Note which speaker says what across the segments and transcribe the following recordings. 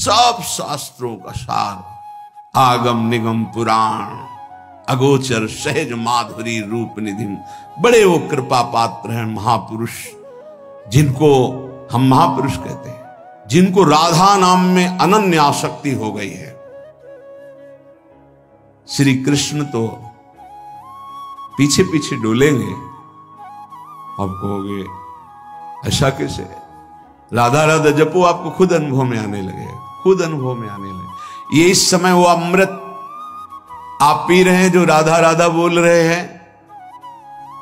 Speaker 1: सब शास्त्रों का सार, आगम निगम पुराण, अगोचर सहज माधुरी रूप निधि। बड़े वो कृपा पात्र हैं महापुरुष, जिनको हम महापुरुष कहते हैं, जिनको राधा नाम में अनन्य आसक्ति हो गई है। श्री कृष्ण तो पीछे पीछे डोलेंगे, आप कहोगे ऐसा कैसे? राधा राधा जपो, आपको खुद अनुभव में आने लगे, खुद अनुभव में आने लगे। ये इस समय वो अमृत आप पी रहे हैं, जो राधा राधा बोल रहे हैं,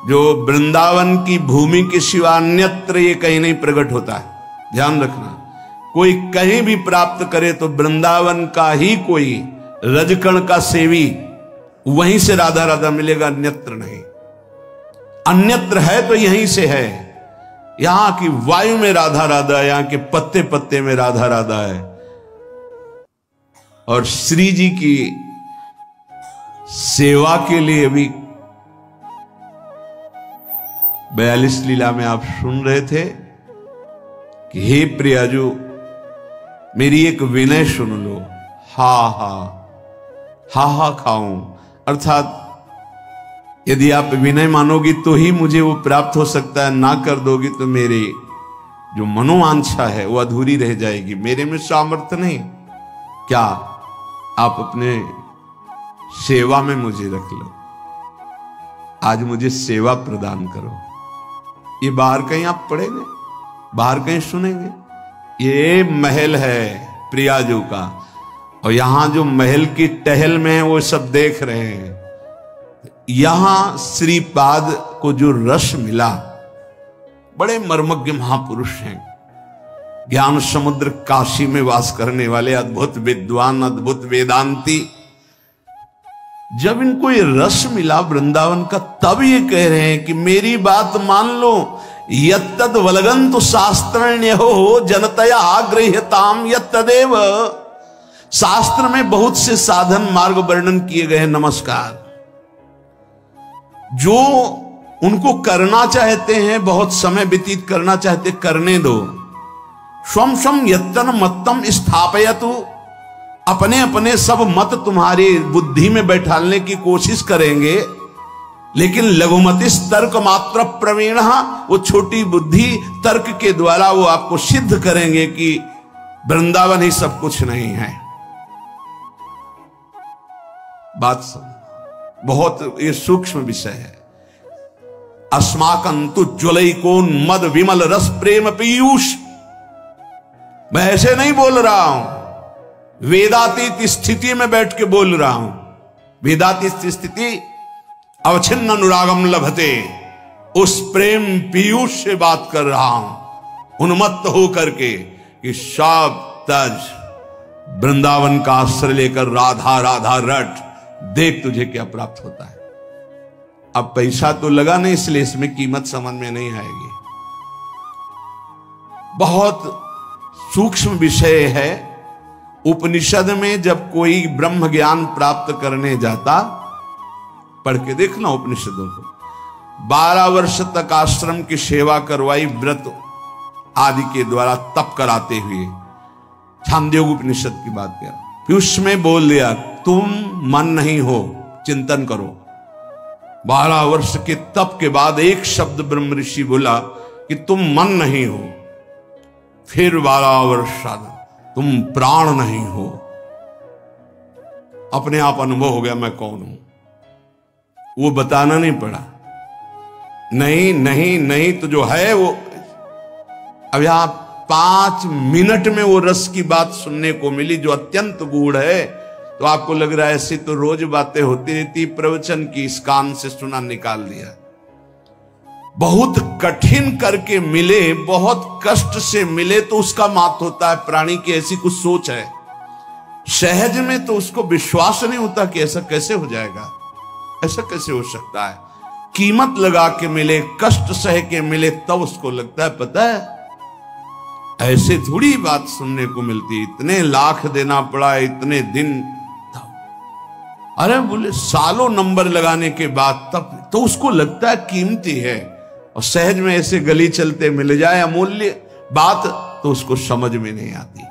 Speaker 1: जो वृंदावन की भूमि के सिवा अन्यत्र ये कहीं नहीं प्रकट होता है। ध्यान रखना, कोई कहीं भी प्राप्त करे तो वृंदावन का ही कोई रजकण का सेवी, वहीं से राधा राधा मिलेगा, अन्यत्र नहीं। अन्यत्र है तो यहीं से है। यहां की वायु में राधा राधा, यहां के पत्ते पत्ते में राधा राधा है। और श्री जी की सेवा के लिए भी 42 लीला में आप सुन रहे थे कि हे प्रियाजू, मेरी एक विनय सुन लो, हा हा हा हा खाऊं। अर्थात यदि आप विनय मानोगी तो ही मुझे वो प्राप्त हो सकता है, ना कर दोगी तो मेरे जो मनोवांछा है वो अधूरी रह जाएगी, मेरे में सामर्थ्य नहीं। क्या आप अपने सेवा में मुझे रख लो, आज मुझे सेवा प्रदान करो। ये बाहर कहीं आप पढ़ेंगे, बाहर कहीं सुनेंगे? ये महल है प्रियाजू का, और यहां जो महल की टहल में है वो सब देख रहे हैं। यहां श्रीपाद को जो रस मिला, बड़े मर्मज्ञ महापुरुष हैं, ज्ञान समुद्र काशी में वास करने वाले अद्भुत विद्वान, अद्भुत वेदांती। जब इनको ये रस मिला वृंदावन का, तब ये कह रहे हैं कि मेरी बात मान लो, यत्तद वलगंतु शास्त्रण्य हो जनतया गृह्यताम यत्तदेव। शास्त्र में बहुत से साधन मार्ग वर्णन किए गए हैं, नमस्कार। जो उनको करना चाहते हैं, बहुत समय व्यतीत करना चाहते, करने दो। स्वम स्वम यत्तन मत्तम स्थापयतु, अपने अपने सब मत तुम्हारी बुद्धि में बैठालने की कोशिश करेंगे, लेकिन लघुमति तर्क मात्र प्रवीण, वो छोटी बुद्धि तर्क के द्वारा वो आपको सिद्ध करेंगे कि वृंदावन ही सब कुछ नहीं है। बात बहुत ये सूक्ष्म विषय है। अस्माकंतु ज्वलैकोन मद विमल रस प्रेम पीयूष। मैं ऐसे नहीं बोल रहा हूं, वेदातीत स्थिति में बैठ के बोल रहा हूं। वेदातीत स्थिति अवच्छिन्न अनुरागम लभते, उस प्रेम पीयूष से बात कर रहा हूं, उन्मत्त होकर के कि सब तज वृंदावन का आश्रय लेकर राधा राधा रट, देख तुझे क्या प्राप्त होता है। अब पैसा तो लगा नहीं, इसलिए इसमें कीमत समझ में नहीं आएगी। बहुत सूक्ष्म विषय है। उपनिषद में जब कोई ब्रह्म ज्ञान प्राप्त करने जाता, पढ़ के देखना उपनिषदों को, 12 वर्ष तक आश्रम की सेवा करवाई, व्रत आदि के द्वारा तप कराते हुए। छांदोग्य उपनिषद की बात कर, फिर उसमें बोल दिया तुम मन नहीं हो, चिंतन करो। 12 वर्ष के तप के बाद एक शब्द ब्रह्म ऋषि बोला कि तुम मन नहीं हो। फिर 12 वर्ष साधन, तुम प्राण नहीं हो। अपने आप अनुभव हो गया मैं कौन हूं, वो बताना नहीं पड़ा। नहीं नहीं नहीं तो जो है वो। अब यहां 5 मिनट में वो रस की बात सुनने को मिली जो अत्यंत गूढ़ है। तो आपको लग रहा है ऐसी तो रोज बातें होती रहती, प्रवचन की इस कान से सुना निकाल दिया। बहुत कठिन करके मिले, बहुत कष्ट से मिले तो उसका मात होता है। प्राणी की ऐसी कुछ सोच है, सहज में तो उसको विश्वास नहीं होता कि ऐसा कैसे हो जाएगा, ऐसा कैसे हो सकता है। कीमत लगा के मिले, कष्ट सह के मिले, तब उसको लगता है पता है ऐसे थोड़ी बात सुनने को मिलती, इतने लाख देना पड़ा, इतने दिन। अरे बोले सालों नंबर लगाने के बाद तब तो उसको लगता है कीमती है। और सहज में ऐसे गली चलते मिल जाए अमूल्य बात तो उसको समझ में नहीं आती।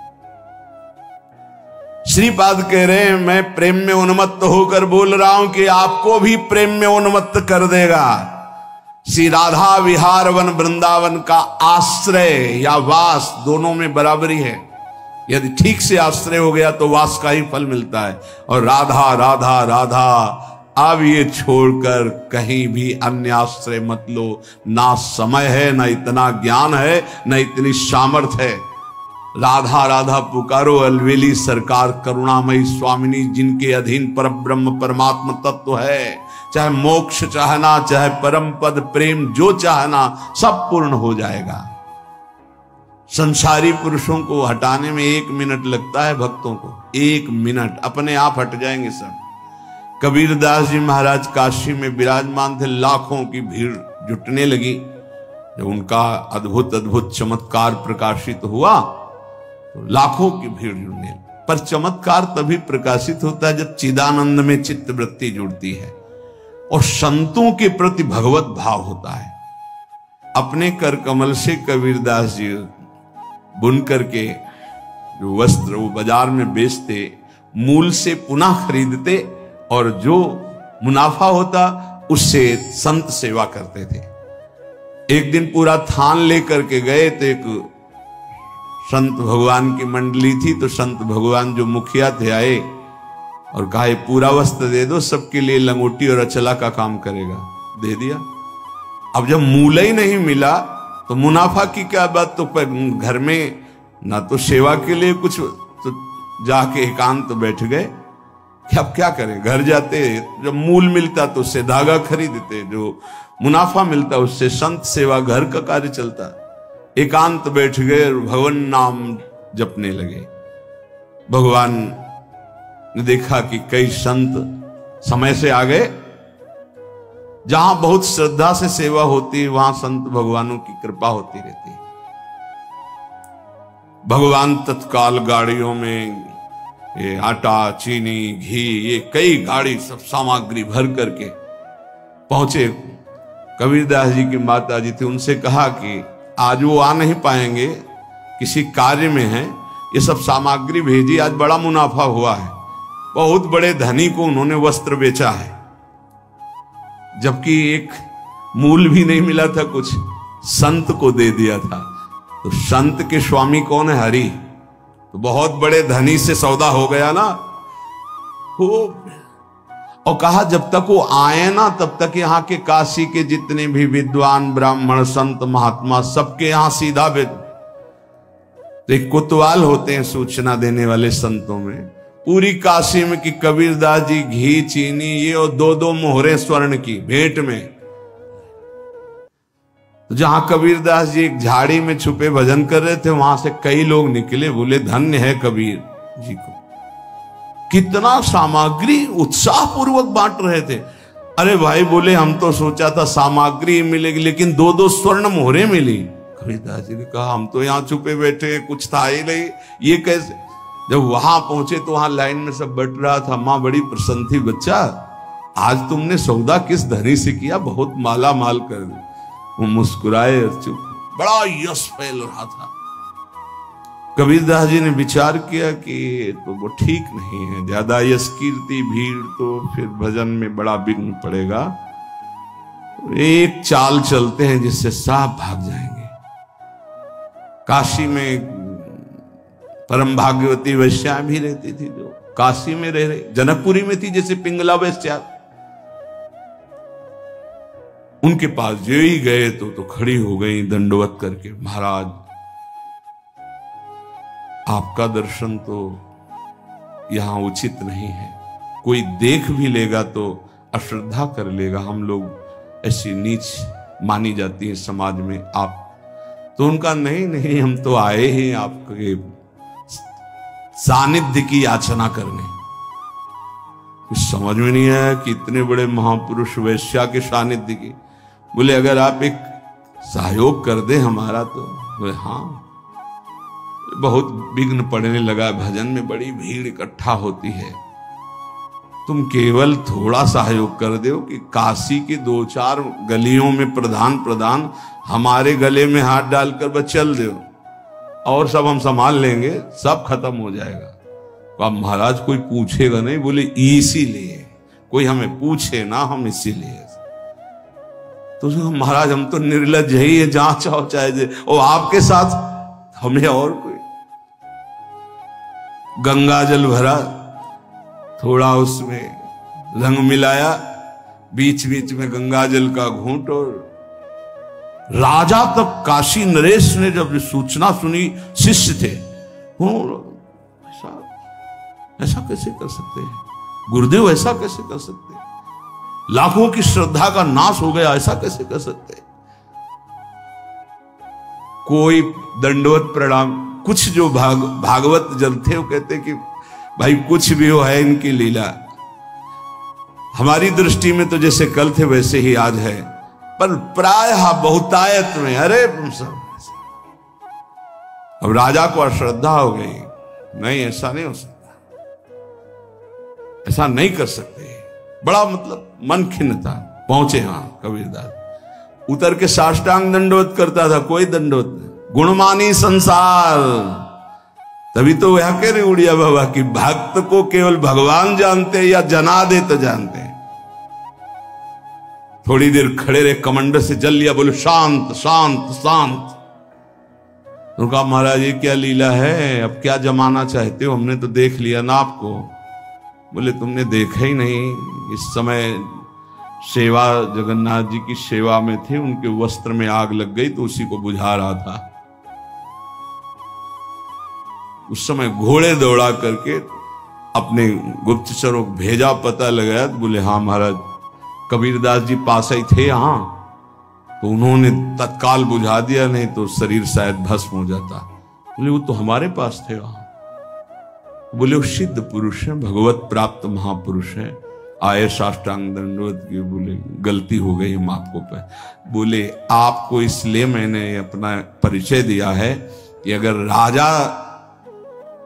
Speaker 1: श्रीपाद कह रहे हैं मैं प्रेम में उन्मत्त होकर बोल रहा हूं कि आपको भी प्रेम में उन्मत्त कर देगा। श्री राधा विहार वन वृंदावन का आश्रय या वास दोनों में बराबरी है। यदि ठीक से आश्रय हो गया तो वास का ही फल मिलता है। और राधा राधा राधा, अब ये छोड़कर कहीं भी अन्य आश्रय मत लो। ना समय है, ना इतना ज्ञान है, ना इतनी सामर्थ्य है। राधा राधा पुकारो, अलवेली सरकार करुणामयी स्वामिनी, जिनके अधीन पर ब्रह्म परमात्मा तत्व है। चाहे मोक्ष चाहना, चाहे परम पद प्रेम जो चाहना, सब पूर्ण हो जाएगा। संसारी पुरुषों को हटाने में 1 मिनट लगता है, भक्तों को 1 मिनट, अपने आप हट जाएंगे सब। कबीरदास जी महाराज काशी में विराजमान थे, लाखों की भीड़ जुटने लगी। जब उनका अद्भुत अद्भुत चमत्कार प्रकाशित हुआ तो लाखों की भीड़ जुड़ने। पर चमत्कार तभी प्रकाशित होता है जब चिदानंद में चित्त वृत्ति जुड़ती है और संतों के प्रति भगवत भाव होता है। अपने कर कमल से कबीरदास जी बुन करके जो वस्त्र वो बाजार में बेचते, मूल से पुनः खरीदते और जो मुनाफा होता उससे संत सेवा करते थे। एक दिन पूरा थान लेकर के गए तो एक संत भगवान की मंडली थी, तो संत भगवान जो मुखिया थे आए और कहा पूरा वस्त्र दे दो, सबके लिए लंगोटी और अचला का काम करेगा। दे दिया। अब जब मूल ही नहीं मिला तो मुनाफा की क्या बात, तो घर में ना तो सेवा के लिए कुछ, तो जाके एकांत बैठ गए। अब क्या करें, घर जाते जब मूल मिलता तो उससे धागा खरीदते, जो मुनाफा मिलता उससे संत सेवा घर का कार्य चलता। एकांत बैठ गए और भगवान नाम जपने लगे। भगवान ने देखा कि कई संत समय से आ गए। जहां बहुत श्रद्धा से सेवा होती है वहां संत भगवानों की कृपा होती रहती है। भगवान तत्काल गाड़ियों में ये आटा, चीनी, घी, ये कई गाड़ी सब सामग्री भर करके पहुंचे। कबीरदास जी की माता जी थी, उनसे कहा कि आज वो आ नहीं पाएंगे, किसी कार्य में हैं, ये सब सामग्री भेजी, आज बड़ा मुनाफा हुआ है। बहुत बड़े धनी को उन्होंने वस्त्र बेचा है, जबकि एक मूल भी नहीं मिला था, कुछ संत को दे दिया था। तो संत के स्वामी कौन है? हरि। तो बहुत बड़े धनी से सौदा हो गया ना हो। और कहा जब तक वो आए ना तब तक यहाँ के काशी के जितने भी विद्वान ब्राह्मण संत महात्मा सबके यहाँ सीधा भेज। तो एक कोतवाल होते हैं सूचना देने वाले संतों में, पूरी काशी में कि कबीरदास जी घी, चीनी, ये और 2-2 मोहरे स्वर्ण की भेंट में। तो जहां कबीरदास जी एक झाड़ी में छुपे भजन कर रहे थे, वहां से कई लोग निकले, बोले धन्य है कबीर जी को, कितना सामग्री उत्साह पूर्वक बांट रहे थे। अरे भाई बोले हम तो सोचा था सामग्री मिलेगी, लेकिन 2-2 स्वर्ण मोहरे मिली। कबीरदास जी ने कहा हम तो यहाँ छुपे बैठे, कुछ था ही नहीं, ये कैसे? जब वहां पहुंचे तो वहां लाइन में सब बट रहा था। मां बड़ी प्रसन्न थी, बच्चा आज तुमने सौदा किस धनी से किया, बहुत माला माल कर दी। वो मुस्कुराए और चुप। बड़ा यश फैल रहा था। कबीरदास जी ने विचार किया कि तो वो ठीक नहीं है, ज्यादा यश कीर्ति भीड़ तो फिर भजन में बड़ा विघ्न पड़ेगा। एक चाल चलते हैं जिससे साफ भाग जाएंगे। काशी में परम भाग्यवती वैश्या भी रहती थी, जो काशी में रह रही, जनकपुरी में थी जैसे पिंगला वैश्या। उनके पास जो ही गए तो खड़ी हो गई दंडवत करके, महाराज आपका दर्शन तो यहां उचित नहीं है, कोई देख भी लेगा तो अश्रद्धा कर लेगा, हम लोग ऐसी नीच मानी जाती है समाज में आप। तो उनका नहीं, हम तो आए हैं आपके सानिध्य की याचना करने। कुछ समझ में नहीं आया कि इतने बड़े महापुरुष वैश्या के सानिध्य की। बोले अगर आप एक सहयोग कर दे हमारा तो। बोले हाँ। बहुत विघ्न पड़ने लगा, भजन में बड़ी भीड़ इकट्ठा होती है, तुम केवल थोड़ा सहयोग कर दो कि काशी की 2-4 गलियों में प्रधान हमारे गले में हाथ डालकर बस चल दो, और सब हम संभाल लेंगे, सब खत्म हो जाएगा। अब महाराज कोई पूछेगा नहीं। बोले इसीलिए कोई हमें पूछे ना, हम इसीलिए। तो महाराज हम तो निर्लज ही है, जहां चाहो चाहे और आपके साथ हमें और कोई। गंगा जल भरा, थोड़ा उसमें रंग मिलाया, बीच बीच में गंगा जल का घूंट। और राजा तक काशी नरेश ने जब सूचना सुनी, शिष्य थे, ऐसा कैसे कर सकते हैं गुरुदेव, ऐसा कैसे कर सकते हैं, लाखों की श्रद्धा का नाश हो गया, ऐसा कैसे कर सकते हैं। कोई दंडवत प्रणाम। कुछ जो भागवत जन थे वो कहते कि भाई कुछ भी हो, है इनकी लीला। हमारी दृष्टि में तो जैसे कल थे वैसे ही आज है, पर प्रायः बहुतायत में अरे सब। अब राजा को अश्रद्धा हो गई, नहीं ऐसा नहीं हो सकता, ऐसा नहीं कर सकते। बड़ा मतलब मन खिन्न था। पहुंचे वहां कबीरदास, उतर के साष्टांग दंडवत करता था, कोई दंडवत नहीं। गुणमानी संसार, तभी तो वह कह रहे उड़िया बाबा की भक्त को केवल भगवान जानते या जना दे तो जानते। थोड़ी देर खड़े रहे, कमंडल से जल लिया, बोले शांत शांत शांत। उनका महाराज ये क्या लीला है, अब क्या जमाना चाहते हो, हमने तो देख लिया ना आपको। बोले तुमने देखा ही नहीं, इस समय सेवा जगन्नाथ जी की सेवा में थे, उनके वस्त्र में आग लग गई तो उसी को बुझा रहा था। उस समय घोड़े दौड़ा करके अपने गुप्तचरों को भेजा, पता लगाया तो बोले हाँ महाराज कबीरदास जी पास ही थे यहाँ, तो उन्होंने तत्काल बुझा दिया, नहीं तो शरीर शायद भस्म हो जाता। बोले वो तो हमारे पास थे वहां। बोले वो सिद्ध पुरुष है, भगवत प्राप्त महापुरुष है, आए साष्टांग दंडवत की। बोले गलती हो गई, हम आपको पे। बोले आपको इसलिए मैंने अपना परिचय दिया है कि अगर राजा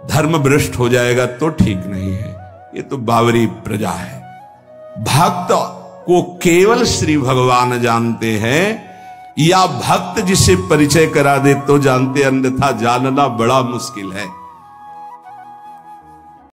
Speaker 1: धर्म भ्रष्ट हो जाएगा तो ठीक नहीं है, ये तो बावरी प्रजा है। भक्त को केवल श्री भगवान जानते हैं, या भक्त जिसे परिचय करा दे तो जानते, अन्यथा जानना बड़ा मुश्किल है।